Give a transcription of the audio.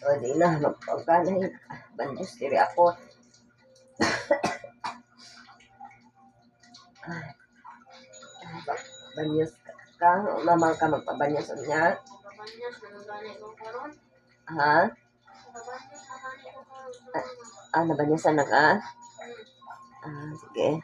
O, di na, magpagkanay. Bandos, tiri ako. Banyos ka, mamang ka magpabanyos niya. Pabanyos na gani ko karon. Ha? Pabanyos na gani ko karon. Nabanyosan na ka? Sige.